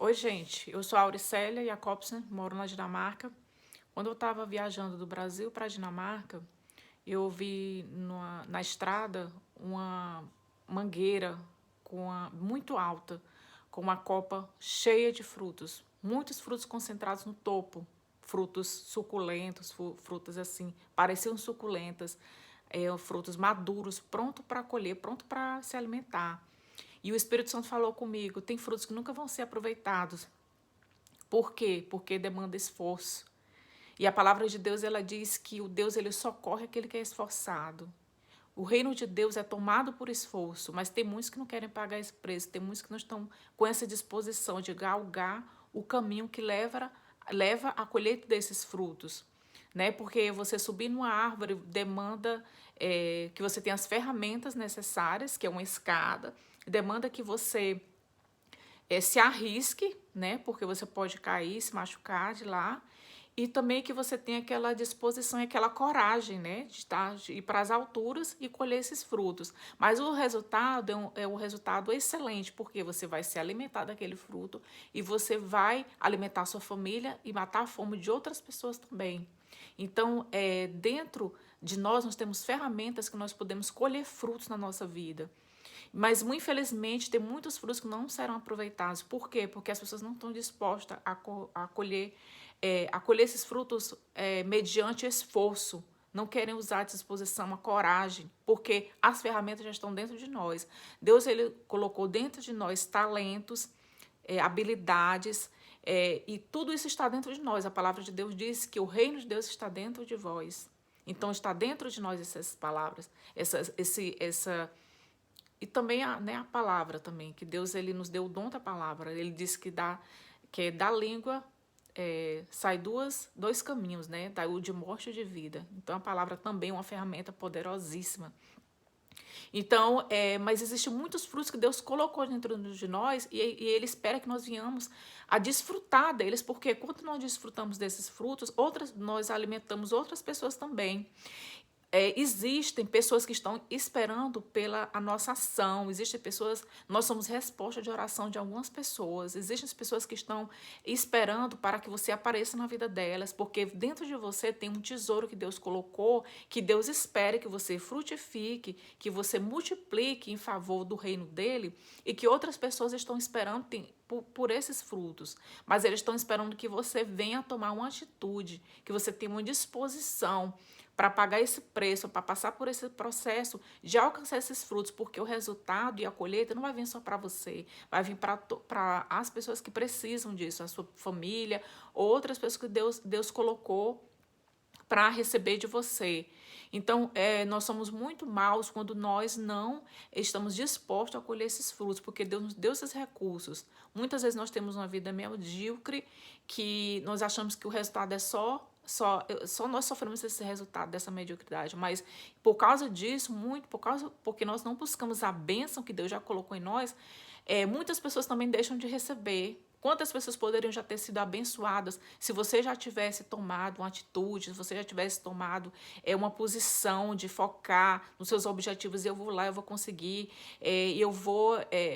Oi, gente. Eu sou a Auricélia Jacobsen, moro na Dinamarca. Quando eu estava viajando do Brasil para a Dinamarca, eu vi na estrada uma mangueira muito alta, com uma copa cheia de frutos, muitos frutos concentrados no topo, frutos suculentos, frutas assim, pareciam suculentas, frutos maduros, pronto para colher, pronto para se alimentar. E o Espírito Santo falou comigo: tem frutos que nunca vão ser aproveitados. Por quê? Porque demanda esforço. E a palavra de Deus, ela diz que o Deus, ele socorre aquele que é esforçado. O reino de Deus é tomado por esforço, mas tem muitos que não querem pagar esse preço, tem muitos que não estão com essa disposição de galgar o caminho que leva à colheita desses frutos. Né? Porque você subir numa árvore demanda que você tenha as ferramentas necessárias, que é uma escada, demanda que você se arrisque, né? Porque você pode cair, se machucar de lá. E também que você tenha aquela disposição e aquela coragem, né? De ir para as alturas e colher esses frutos. Mas o resultado é um resultado excelente, porque você vai se alimentar daquele fruto e você vai alimentar a sua família e matar a fome de outras pessoas também. Então, dentro de nós temos ferramentas que nós podemos colher frutos na nossa vida. Mas, muito infelizmente, tem muitos frutos que não serão aproveitados. Por quê? Porque as pessoas não estão dispostas a colher esses frutos mediante esforço. Não querem usar a disposição, a coragem, porque as ferramentas já estão dentro de nós. Deus, ele colocou dentro de nós talentos, habilidades, e tudo isso está dentro de nós. A palavra de Deus diz que o reino de Deus está dentro de vós. Então, está dentro de nós essas palavras, essa e também a palavra também, que Deus, ele nos deu o dom da palavra. Ele disse que da língua sai dois caminhos, né? O de morte e de vida. Então a palavra também é uma ferramenta poderosíssima. Então, mas existem muitos frutos que Deus colocou dentro de nós e Ele espera que nós venhamos a desfrutar deles, porque quando nós desfrutamos desses frutos, nós alimentamos outras pessoas também. Existem pessoas que estão esperando pela a nossa ação, existem pessoas, nós somos resposta de oração de algumas pessoas, existem pessoas que estão esperando para que você apareça na vida delas, porque dentro de você tem um tesouro que Deus colocou, que Deus espera que você frutifique, que você multiplique em favor do reino dele, e que outras pessoas estão esperando por esses frutos, mas eles estão esperando que você venha tomar uma atitude, que você tenha uma disposição para pagar esse preço, para passar por esse processo de alcançar esses frutos, porque o resultado e a colheita não vai vir só para você, vai vir para as pessoas que precisam disso, a sua família, outras pessoas que Deus colocou para receber de você. Então, nós somos muito maus quando nós não estamos dispostos a colher esses frutos, porque Deus nos deu esses recursos. Muitas vezes nós temos uma vida medíocre, que nós achamos que o resultado é só nós sofremos esse resultado dessa mediocridade, mas por causa disso, porque nós não buscamos a bênção que Deus já colocou em nós, muitas pessoas também deixam de receber. Quantas pessoas poderiam já ter sido abençoadas se você já tivesse tomado uma atitude, se você já tivesse tomado uma posição de focar nos seus objetivos, eu vou lá, eu vou conseguir,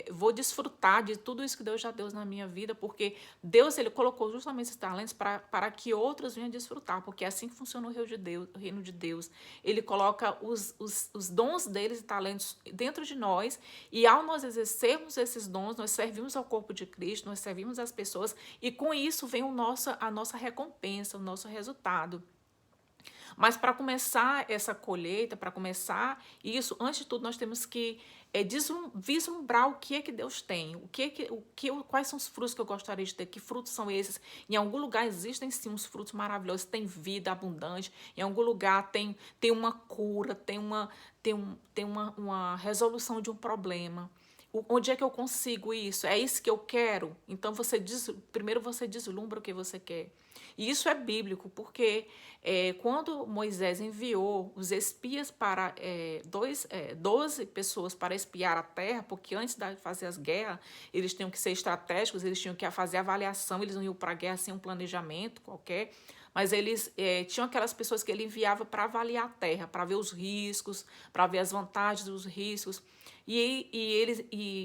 vou desfrutar de tudo isso que Deus já deu na minha vida, porque Deus, ele colocou justamente esses talentos para que outros venham desfrutar, porque é assim que funciona o reino de Deus. Ele coloca os dons deles e talentos dentro de nós, e ao nós exercermos esses dons, nós servimos ao corpo de Cristo, nós servimos às pessoas, e com isso vem a nossa recompensa, o nosso resultado. Mas para começar essa colheita, para começar isso, antes de tudo nós temos que vislumbrar o que é que Deus tem, quais são os frutos que eu gostaria de ter, que frutos são esses. Em algum lugar existem sim uns frutos maravilhosos, tem vida abundante, em algum lugar tem uma cura, uma resolução de um problema. Onde é que eu consigo isso? É isso que eu quero? Então, primeiro você deslumbra o que você quer. E isso é bíblico, porque quando Moisés enviou os espias para 12 pessoas para espiar a terra, porque antes de fazer as guerras, eles tinham que ser estratégicos, eles tinham que fazer avaliação, eles não iam para a guerra sem um planejamento qualquer, mas eles tinham aquelas pessoas que ele enviava para avaliar a terra, para ver os riscos, para ver as vantagens dos riscos. E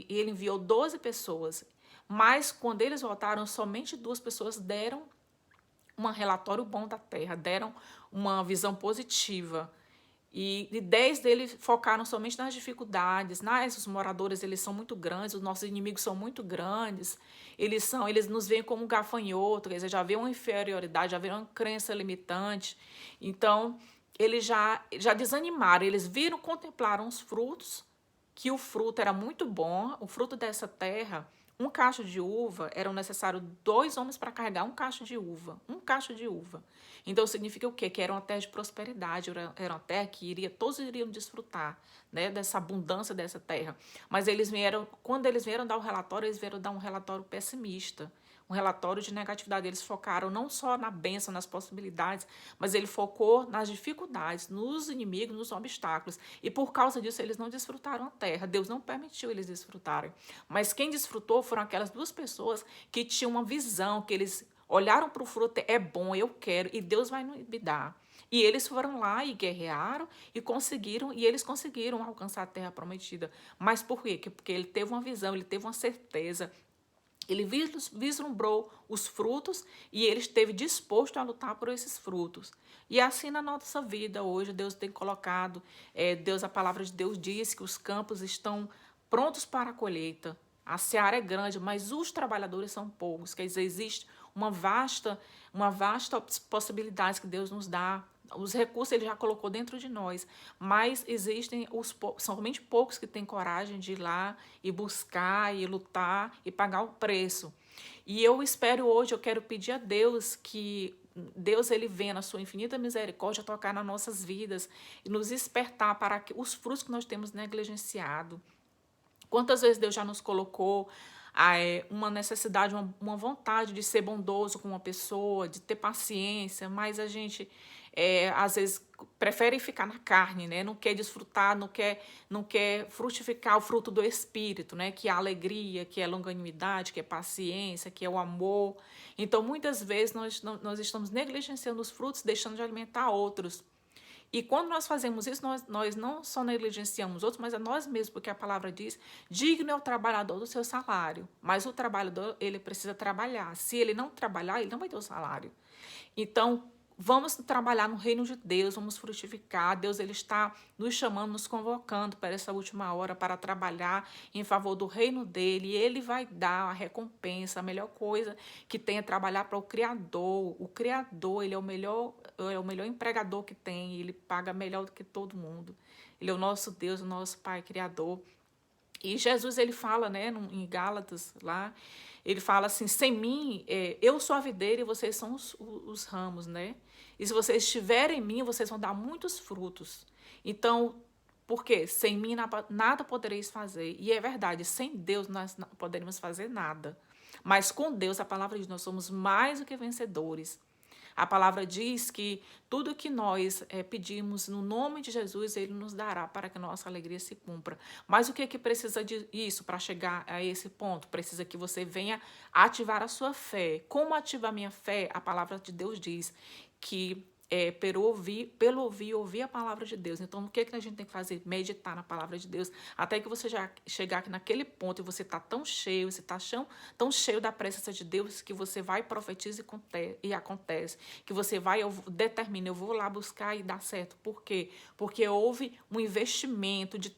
ele enviou 12 pessoas. Mas quando eles voltaram, somente 2 pessoas deram um relatório bom da terra, deram uma visão positiva. E 10 deles focaram somente nas dificuldades. Os moradores, eles são muito grandes, os nossos inimigos são muito grandes. Eles nos veem como gafanhoto, quer dizer, já vê uma inferioridade, já vê uma crença limitante. Então, eles já desanimaram, eles viram, contemplaram os frutos, que o fruto era muito bom, o fruto dessa terra. Um cacho de uva, eram necessários 2 homens para carregar um cacho de uva. Um cacho de uva. Então, significa o quê? Que era uma terra de prosperidade, era uma terra que todos iriam desfrutar, né, dessa abundância dessa terra. Mas quando eles vieram dar o relatório, eles vieram dar um relatório pessimista, um relatório de negatividade. Eles focaram não só na bênção, nas possibilidades, mas ele focou nas dificuldades, nos inimigos, nos obstáculos. E por causa disso, eles não desfrutaram a terra. Deus não permitiu eles desfrutarem. Mas quem desfrutou foram aquelas 2 pessoas que tinham uma visão, que eles olharam para o fruto, é bom, eu quero, e Deus vai me dar. E eles foram lá e guerrearam e eles conseguiram alcançar a terra prometida. Mas por quê? Porque ele teve uma visão, ele teve uma certeza, ele vislumbrou os frutos e ele esteve disposto a lutar por esses frutos. E assim na nossa vida hoje, Deus tem colocado, a palavra de Deus diz que os campos estão prontos para a colheita. A seara é grande, mas os trabalhadores são poucos. Quer dizer, existe uma vasta possibilidade que Deus nos dá. Os recursos ele já colocou dentro de nós, mas existem são somente poucos que têm coragem de ir lá e buscar e lutar e pagar o preço. E eu espero hoje, eu quero pedir a Deus que Deus ele venha na sua infinita misericórdia tocar nas nossas vidas e nos despertar para os frutos que nós temos negligenciado. Quantas vezes Deus já nos colocou uma necessidade, uma vontade de ser bondoso com uma pessoa, de ter paciência, mas a gente, às vezes, prefere ficar na carne, né? Não quer desfrutar, não quer frutificar o fruto do Espírito, né? Que é a alegria, que é a longanimidade, que é a paciência, que é o amor. Então, muitas vezes, nós estamos negligenciando os frutos, deixando de alimentar outros. E quando nós fazemos isso, nós não só negligenciamos outros, mas a nós mesmos, porque a palavra diz, digno é o trabalhador do seu salário. Mas o trabalhador, ele precisa trabalhar. Se ele não trabalhar, ele não vai ter o salário. Então, vamos trabalhar no reino de Deus, vamos frutificar. Deus ele está nos chamando, nos convocando para essa última hora, para trabalhar em favor do reino dele. E ele vai dar a recompensa, a melhor coisa que tem é trabalhar para o Criador. O Criador, ele é o melhor empregador que tem, ele paga melhor do que todo mundo. Ele é o nosso Deus, o nosso Pai Criador. E Jesus, ele fala, né, em Gálatas, lá, ele fala assim, sem mim, eu sou a videira e vocês são os ramos, né? E se vocês estiverem em mim, vocês vão dar muitos frutos. Então, por quê? Sem mim nada podereis fazer. E é verdade, sem Deus nós não poderíamos fazer nada. Mas com Deus, a palavra diz, nós somos mais do que vencedores. A palavra diz que tudo que nós pedimos no nome de Jesus, Ele nos dará para que a nossa alegria se cumpra. Mas o que é que precisa disso para chegar a esse ponto? Precisa que você venha ativar a sua fé. Como ativar a minha fé? A palavra de Deus diz que pelo ouvir a palavra de Deus. Então, o que a gente tem que fazer? Meditar na palavra de Deus, até que você já chegar aqui naquele ponto e você está tão cheio, você está tão cheio da presença de Deus, que você vai, profetiza e acontece. Que você vai, determina, eu vou lá buscar e dá certo. Por quê? Porque houve um investimento de